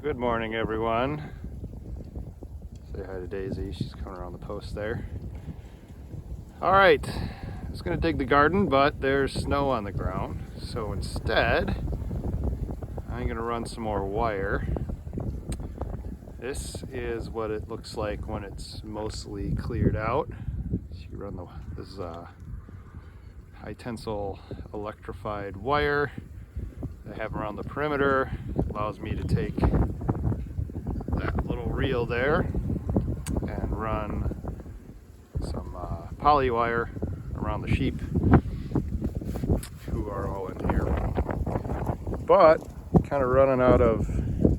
Good morning, everyone. Say hi to Daisy. She's coming around the post there. All right, I was going to dig the garden, but there's snow on the ground. So instead, I'm going to run some more wire. This is what it looks like when it's mostly cleared out. You run this is a high tensile electrified wire I have around the perimeter. It allows me to take that little reel there and run some poly wire around the sheep who are all in here. But kind of running out of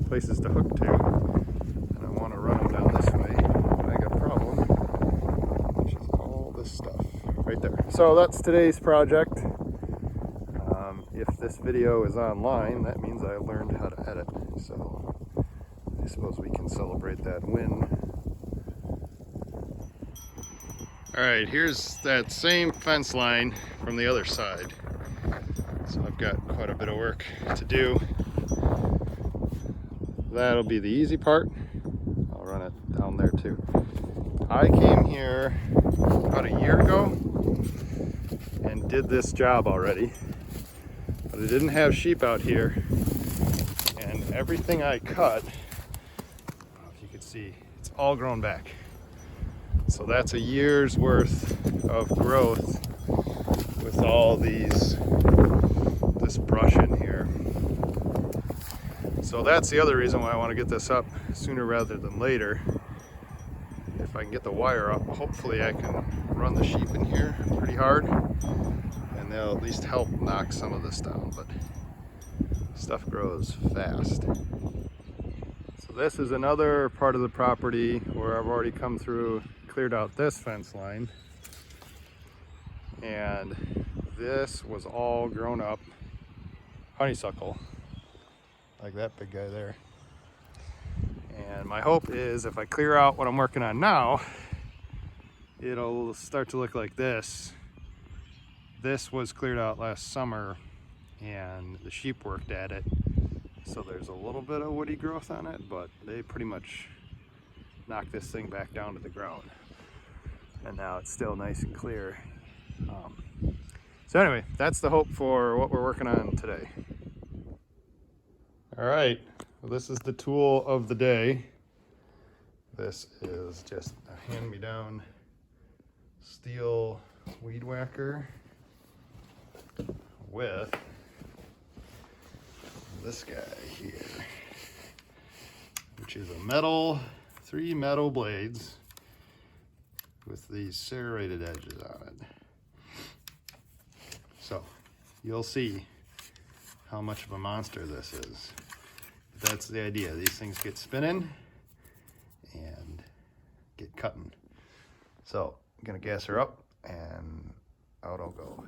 places to hook to, and I want to run them down this way. But I got a problem, which is all this stuff right there. So that's today's project. If this video is online, that means I learned how to edit. So I suppose we can celebrate that win. All right, here's that same fence line from the other side. So I've got quite a bit of work to do. That'll be the easy part. I'll run it down there too. I came here about a year ago and did this job already, but I didn't have sheep out here, and everything I cut, I don't know if you can see, it's all grown back. So that's a year's worth of growth with all this brush in here. So that's the other reason why I want to get this up sooner rather than later. If I can get the wire up, hopefully I can run the sheep in here pretty hard, and they'll at least help knock some of this down, but stuff grows fast. So this is another part of the property where I've already come through, cleared out this fence line, and this was all grown up honeysuckle, like that big guy there. And my hope is if I clear out what I'm working on now, it'll start to look like this. This was cleared out last summer and the sheep worked at it. So there's a little bit of woody growth on it, but they pretty much knocked this thing back down to the ground. And now it's still nice and clear. So anyway, that's the hope for what we're working on today. All right, well, this is the tool of the day. This is just a hand-me-down steel weed whacker with this guy here, which is a three metal blades with these serrated edges on it. So you'll see how much of a monster this is. That's the idea. These things get spinning and get cutting. So I'm gonna gas her up and out I'll go.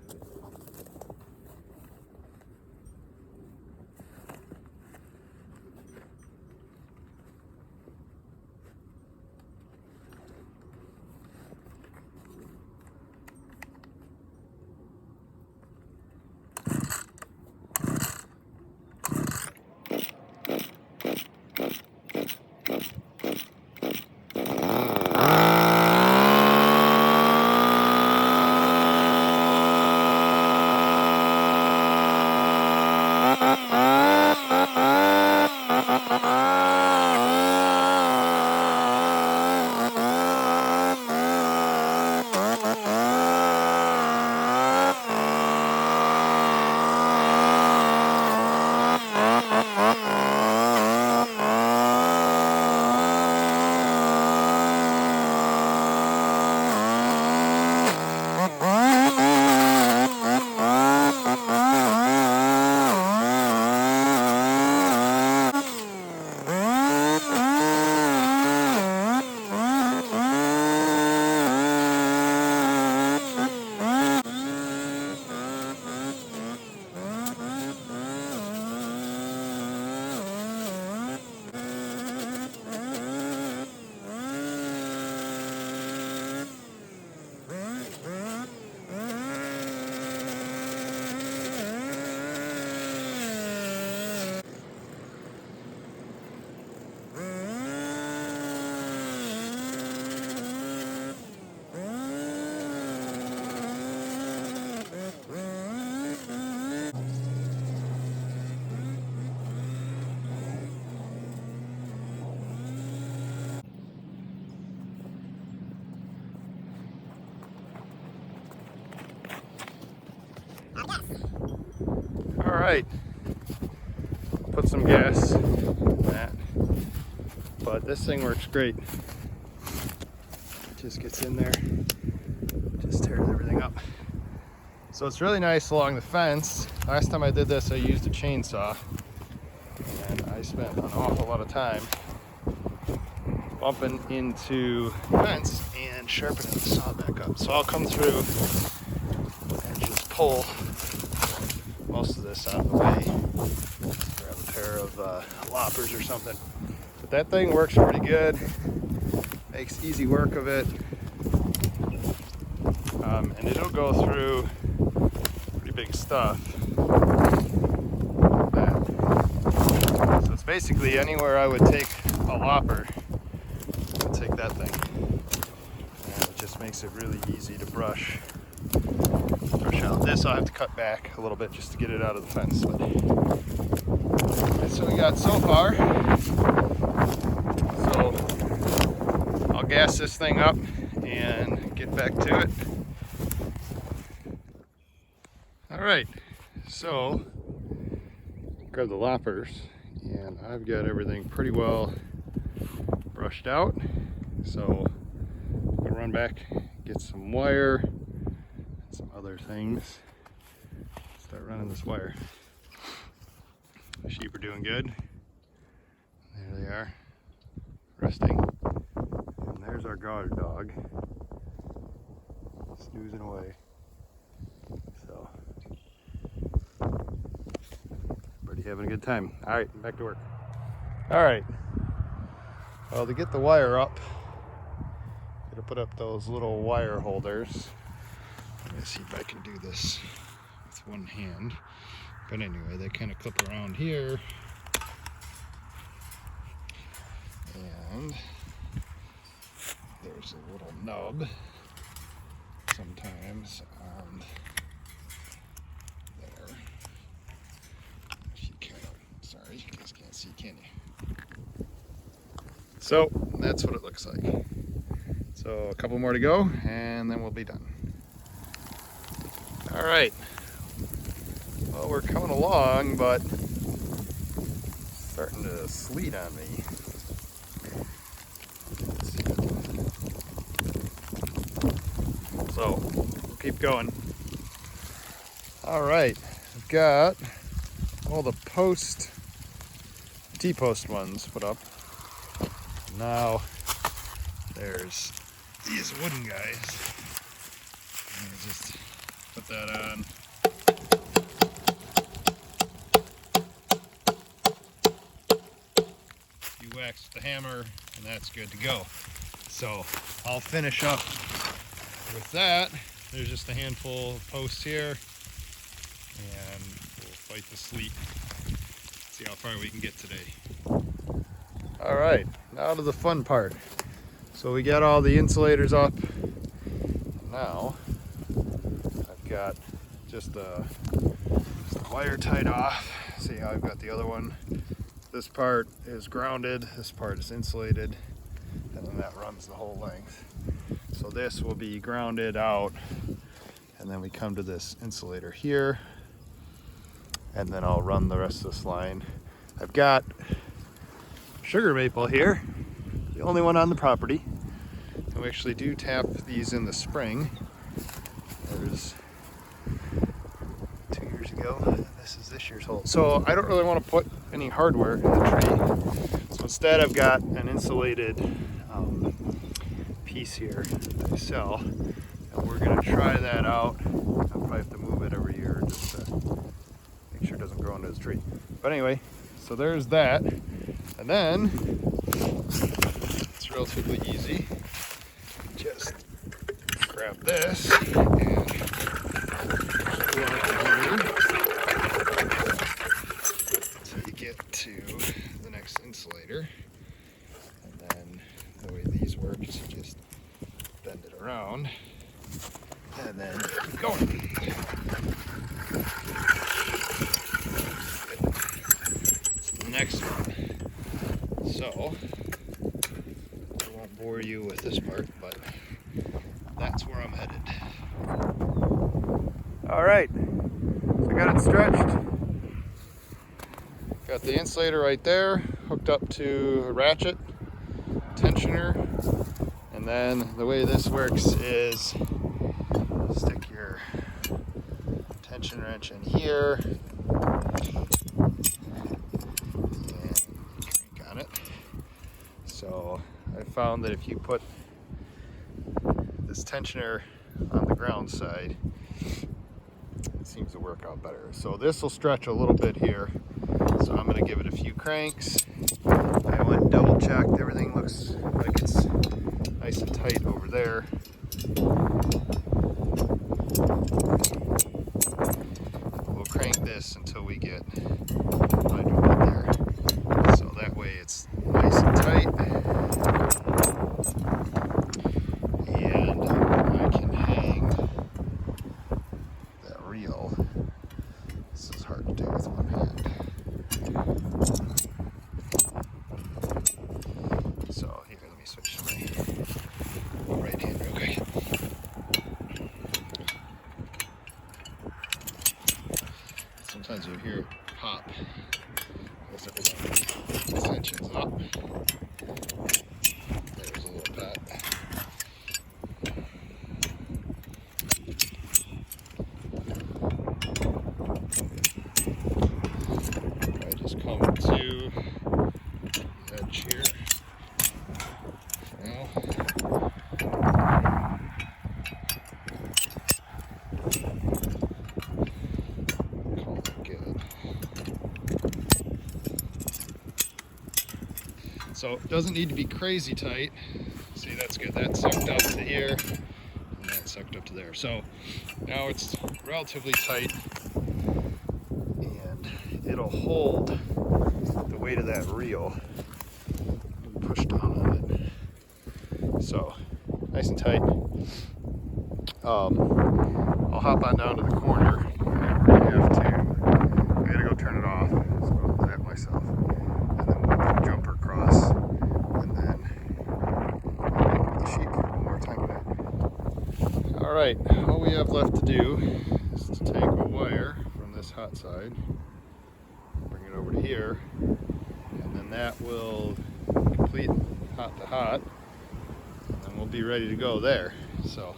right, put some gas in that, but this thing works great. It just gets in there, just tears everything up. So it's really nice along the fence. Last time I did this, I used a chainsaw, and I spent an awful lot of time bumping into the fence and sharpening the saw back up. So I'll come through and just pull most of this out of the way. Grab a pair of loppers or something. But that thing works pretty good. Makes easy work of it. And it'll go through pretty big stuff. Like that. So it's basically anywhere I would take a lopper, I'll take that thing. And it just makes it really easy to brush out. This I'll have to cut back a little bit just to get it out of the fence. But that's what we got so far. So I'll gas this thing up and get back to it. Alright, so grab the loppers, and I've got everything pretty well brushed out. So I'm gonna run back, get some wire, some other things. Start running this wire. The sheep are doing good. There they are, resting. And there's our guard dog, snoozing away. So, everybody having a good time. All right, back to work. All right. Well, to get the wire up, I'm gonna put up those little wire holders. Let me see if I can do this with one hand. But anyway, they kind of clip around here. And there's a little nub sometimes on there. Sorry, you guys can't see, can you? So that's what it looks like. So a couple more to go, and then we'll be done. All right. Well, we're coming along, but it's starting to sleet on me. So we'll keep going. All right, I've got all the T-post ones put up. Now there's these wooden guys. And I just put that on. You wax with the hammer, and that's good to go. So I'll finish up with that. There's just a handful of posts here, and we'll fight the sleet. See how far we can get today. All right, now to the fun part. So we got all the insulators up. Now I've got just the wire tied off. See how I've got the other one. This part is grounded, this part is insulated, and then that runs the whole length. So this will be grounded out, and then we come to this insulator here, and then I'll run the rest of this line. I've got sugar maple here, the only one on the property. And we actually do tap these in the spring. There's 2 years ago. This is this year's hole. So I don't really want to put any hardware in the tree. So instead I've got an insulated piece here that I sell. And we're going to try that out. I'll probably have to move it every year just to make sure it doesn't grow into the tree. But anyway, so there's that. And then it's relatively easy. Just grab this and plug it in until you get to the next insulator. And then the way these work is you just bend it around and then keep going. The next one. So, I won't bore you with this part, but that's where I'm headed. All right, so I got it stretched. the insulator right there, hooked up to a ratchet tensioner. And then the way this works is stick your tension wrench in here and crank on it. So I found that if you put this tensioner on the ground side, it seems to work out better. So this will stretch a little bit here. So I'm going to give it a few cranks. I went and double checked. Everything looks like it's nice and tight over there. We'll crank this until we get right over there. So that way it's nice and tight. And I can hang that reel. This is hard to do with one hand. So here, let me switch to my right hand real quick. Sometimes you'll hear it pop as the tension's up. There's a little pat. I just come to the edge here. Now, call it good. So it doesn't need to be crazy tight. See, that's good. That's sucked up to here, and that's sucked up to there. So now it's relatively tight, and it'll hold the weight of that reel and push down on it. So nice and tight. I'll hop on down to the corner. I gotta go turn it off, so I'll do that myself. And then we'll put the jumper across, and then the sheet one more time. All right, all we have left to do is to take a wire from this hot side, bring it over to here, and then that will complete hot to hot, and then we'll be ready to go there. So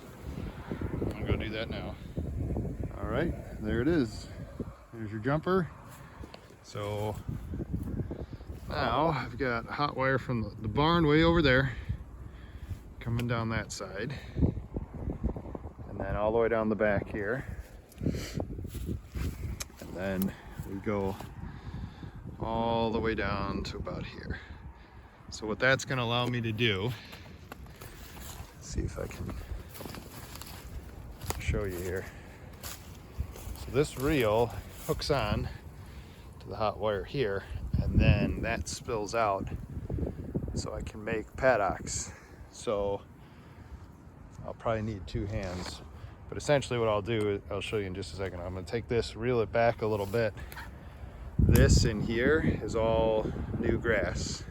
I'm gonna go do that now. All right, there it is. There's your jumper. So now I've got hot wire from the barn way over there coming down that side, and then all the way down the back here, and then we go all the way down to about here. So what that's going to allow me to do, let's see if I can show you here. So this reel hooks on to the hot wire here, and then that spills out so I can make paddocks. So I'll probably need two hands, but essentially what I'll do is, I'll show you in just a second. I'm going to take this, reel it back a little bit. This in here is all new grass.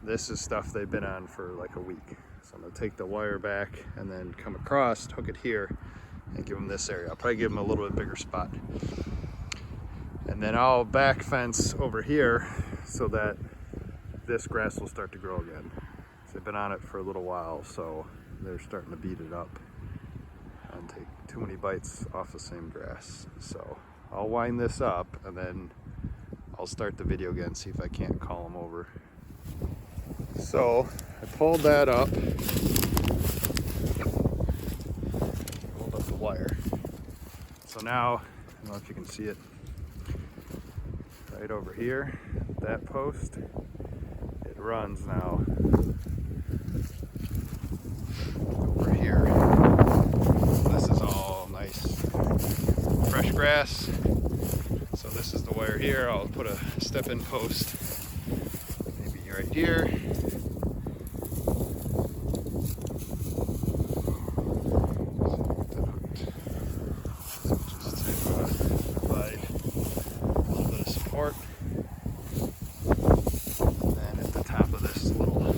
This is stuff they've been on for like a week. So I'm going to take the wire back and then come across, hook it here, and give them this area. I'll probably give them a little bit bigger spot. And then I'll back fence over here so that this grass will start to grow again. So they've been on it for a little while, so they're starting to beat it up and take too many bites off the same grass. So I'll wind this up, and then I'll start the video again, see if I can't call them over. So I pulled that up, pulled up the wire. So now, I don't know if you can see it, right over here, that post, it runs now over here. So this is all nice fresh grass. So this is the wire here. I'll put a step-in post maybe right here. And at the top of this little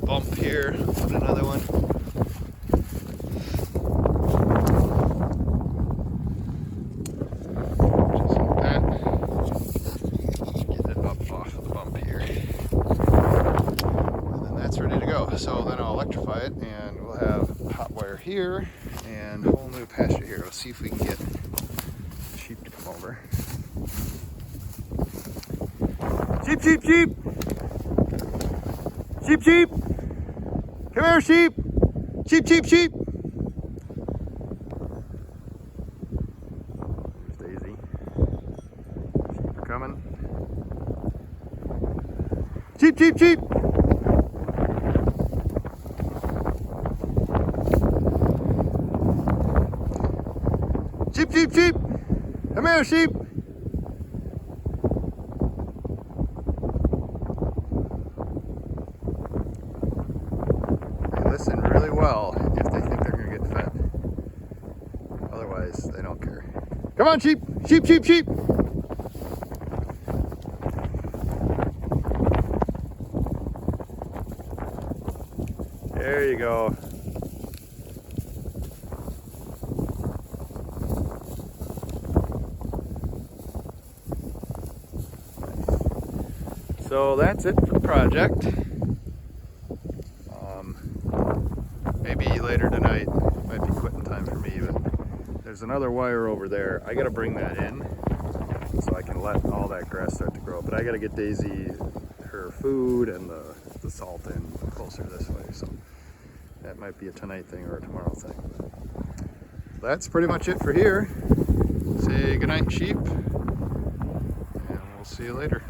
bump here, put another one. Just like that. So then I'll electrify it and we'll have hot wire here and a whole new pasture here. We'll see if we can get sheep to come over. Sheep, sheep, sheep! Sheep, sheep! Come here, sheep! Sheep, sheep, sheep! There's Daisy. Sheep are coming. Sheep, sheep, sheep! Sheep, sheep, sheep! Come here, sheep! They listen really well if they think they're gonna get fed. Otherwise, they don't care. Come on, sheep! Sheep, sheep, sheep! There you go. So that's it for the project. Maybe later tonight might be quitting time for me, but there's another wire over there. I gotta bring that in so I can let all that grass start to grow. But I gotta get Daisy her food and the salt in closer this way. So that might be a tonight thing or a tomorrow thing. That's pretty much it for here. Say goodnight, sheep, and we'll see you later.